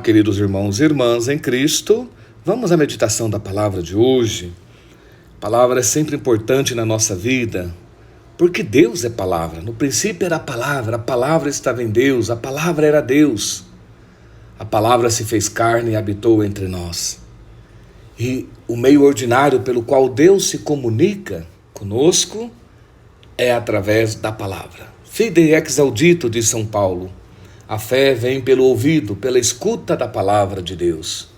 Olá, queridos irmãos e irmãs em Cristo. Vamos à meditação da palavra de hoje. A palavra é sempre importante na nossa vida, porque Deus é palavra. No princípio era a palavra estava em Deus, a palavra era Deus. A palavra se fez carne e habitou entre nós. E o meio ordinário pelo qual Deus se comunica conosco é através da palavra. Fide ex audito, diz São Paulo. A fé vem pelo ouvido, pela escuta da palavra de Deus.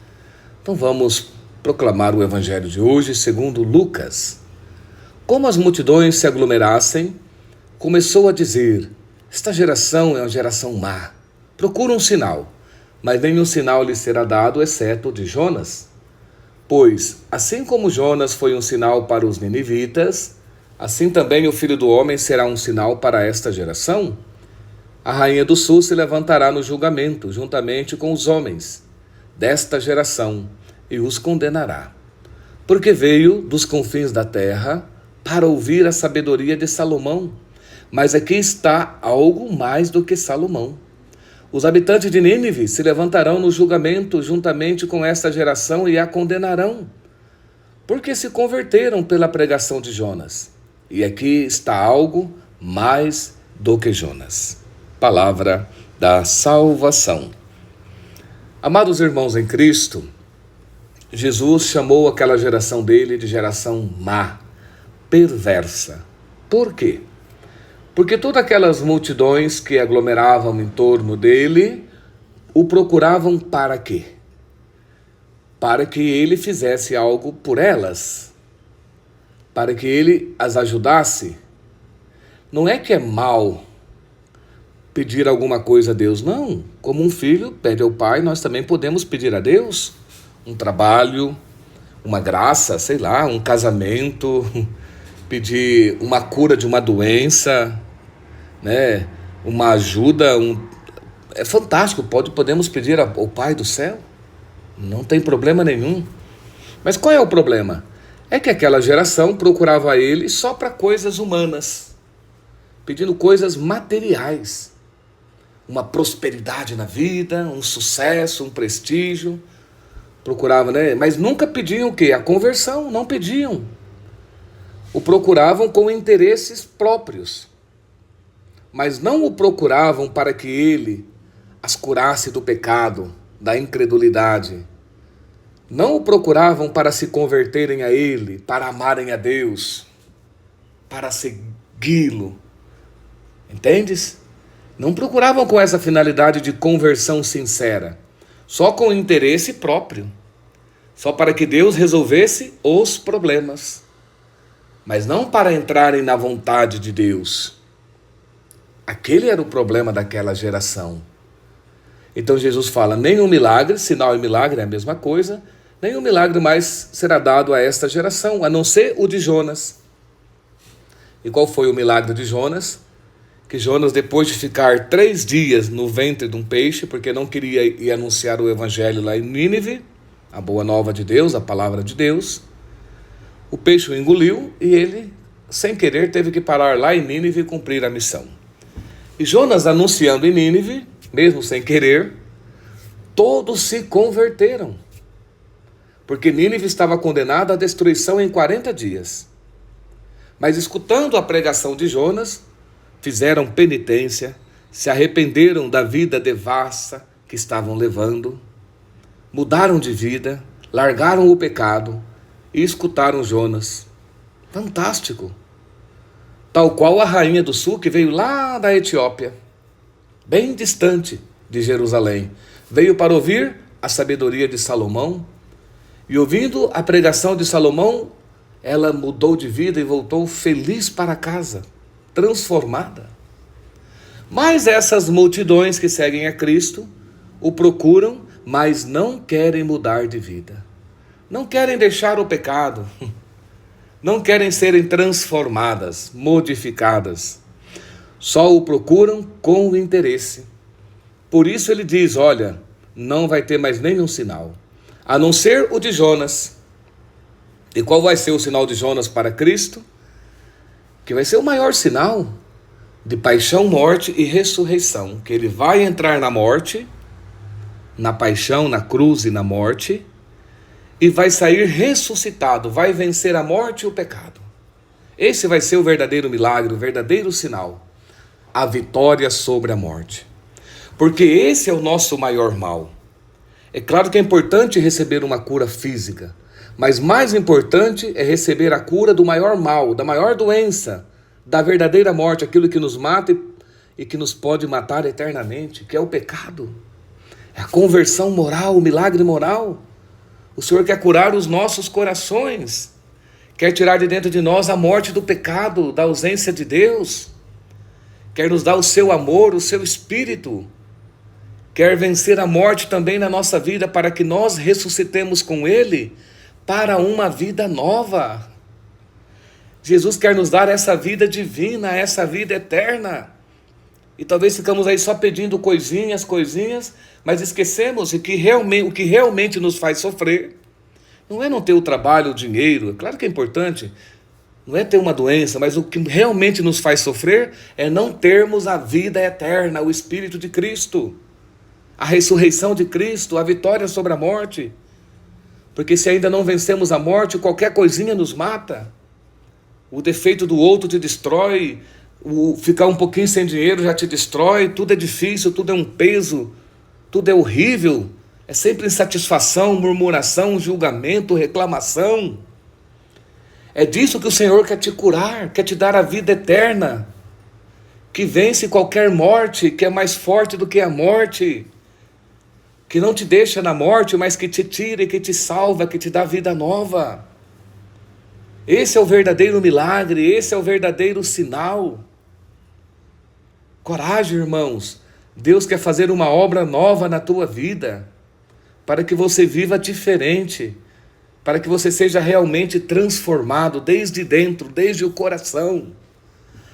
Então vamos proclamar o evangelho de hoje segundo Lucas. Como as multidões se aglomerassem, começou a dizer: esta geração é uma geração má. Procura um sinal, mas nenhum sinal lhe será dado, exceto o de Jonas. Pois, assim como Jonas foi um sinal para os ninivitas, assim também o Filho do Homem será um sinal para esta geração. A rainha do sul se levantará no julgamento, juntamente com os homens desta geração, e os condenará. Porque veio dos confins da terra para ouvir a sabedoria de Salomão. Mas aqui está algo mais do que Salomão. Os habitantes de Nínive se levantarão no julgamento, juntamente com esta geração, e a condenarão, porque se converteram pela pregação de Jonas. E aqui está algo mais do que Jonas. Palavra da salvação. Amados irmãos em Cristo, Jesus chamou aquela geração dele de geração má, perversa. Por quê? Porque todas aquelas multidões que aglomeravam em torno dele o procuravam para quê? Para que ele fizesse algo por elas, para que ele as ajudasse. Não é que é mal pedir alguma coisa a Deus, não. Como um filho pede ao pai, nós também podemos pedir a Deus um trabalho, uma graça, sei lá, um casamento, pedir uma cura de uma doença, né? Uma ajuda, é fantástico, podemos pedir ao Pai do céu, não tem problema nenhum. Mas qual é o problema? É que aquela geração procurava ele só para coisas humanas, pedindo coisas materiais. Uma prosperidade na vida, um sucesso, um prestígio. Procuravam, né? Mas nunca pediam o quê? A conversão, não pediam. O procuravam com interesses próprios. Mas não o procuravam para que ele as curasse do pecado, da incredulidade. Não o procuravam para se converterem a ele, para amarem a Deus, para segui-lo. Entendes? Não procuravam com essa finalidade de conversão sincera, só com interesse próprio, só para que Deus resolvesse os problemas, mas não para entrarem na vontade de Deus. Aquele era o problema daquela geração. Então Jesus fala: nenhum milagre, sinal e milagre é a mesma coisa, nenhum milagre mais será dado a esta geração, a não ser o de Jonas. E qual foi o milagre de Jonas? Que Jonas, depois de ficar 3 dias no ventre de um peixe, porque não queria ir anunciar o evangelho lá em Nínive, a boa nova de Deus, a palavra de Deus, o peixe o engoliu e ele, sem querer, teve que parar lá em Nínive e cumprir a missão. E Jonas, anunciando em Nínive, mesmo sem querer, todos se converteram, porque Nínive estava condenada à destruição em 40 dias. Mas escutando a pregação de Jonas, fizeram penitência, se arrependeram da vida devassa que estavam levando, mudaram de vida, largaram o pecado e escutaram Jonas. Fantástico! Tal qual a rainha do sul que veio lá da Etiópia, bem distante de Jerusalém, veio para ouvir a sabedoria de Salomão, e ouvindo a pregação de Salomão, ela mudou de vida e voltou feliz para casa, transformada. Mas essas multidões que seguem a Cristo o procuram, mas não querem mudar de vida. Não querem deixar o pecado. Não querem serem transformadas, modificadas. Só o procuram com interesse. Por isso ele diz: olha, não vai ter mais nenhum sinal, a não ser o de Jonas. E qual vai ser o sinal de Jonas para Cristo? Que vai ser o maior sinal de paixão, morte e ressurreição, que ele vai entrar na morte, na paixão, na cruz e na morte, e vai sair ressuscitado, vai vencer a morte e o pecado. Esse vai ser o verdadeiro milagre, o verdadeiro sinal, a vitória sobre a morte. Porque esse é o nosso maior mal. É claro que é importante receber uma cura física, mas mais importante é receber a cura do maior mal, da maior doença, da verdadeira morte, aquilo que nos mata e que nos pode matar eternamente, que é o pecado. É a conversão moral, o milagre moral. O Senhor quer curar os nossos corações, quer tirar de dentro de nós a morte do pecado, da ausência de Deus, quer nos dar o seu amor, o seu espírito, quer vencer a morte também na nossa vida para que nós ressuscitemos com Ele para uma vida nova. Jesus quer nos dar essa vida divina, essa vida eterna. E talvez ficamos aí só pedindo coisinhas, mas esquecemos o que realmente nos faz sofrer. Não é não ter o trabalho, o dinheiro, é claro que é importante. Não é ter uma doença, mas o que realmente nos faz sofrer é não termos a vida eterna, o Espírito de Cristo, a ressurreição de Cristo, a vitória sobre a morte. Porque se ainda não vencemos a morte, qualquer coisinha nos mata. O defeito do outro te destrói, ficar um pouquinho sem dinheiro já te destrói, tudo é difícil, tudo é um peso, tudo é horrível. É sempre insatisfação, murmuração, julgamento, reclamação. É disso que o Senhor quer te curar, quer te dar a vida eterna, que vence qualquer morte, que é mais forte do que a morte, que não te deixa na morte, mas que te tira, que te salva, que te dá vida nova. Esse é o verdadeiro milagre, esse é o verdadeiro sinal. Coragem, irmãos. Deus quer fazer uma obra nova na tua vida, para que você viva diferente, para que você seja realmente transformado desde dentro, desde o coração.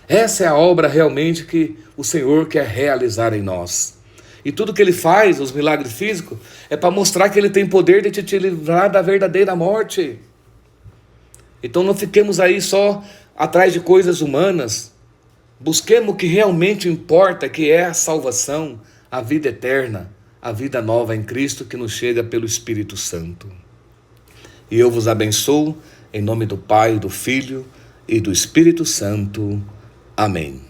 Essa é a obra realmente que o Senhor quer realizar em nós. E tudo que Ele faz, os milagres físicos, é para mostrar que Ele tem poder de te livrar da verdadeira morte. Então não fiquemos aí só atrás de coisas humanas. Busquemos o que realmente importa, que é a salvação, a vida eterna, a vida nova em Cristo que nos chega pelo Espírito Santo. E eu vos abençoo em nome do Pai, do Filho e do Espírito Santo. Amém.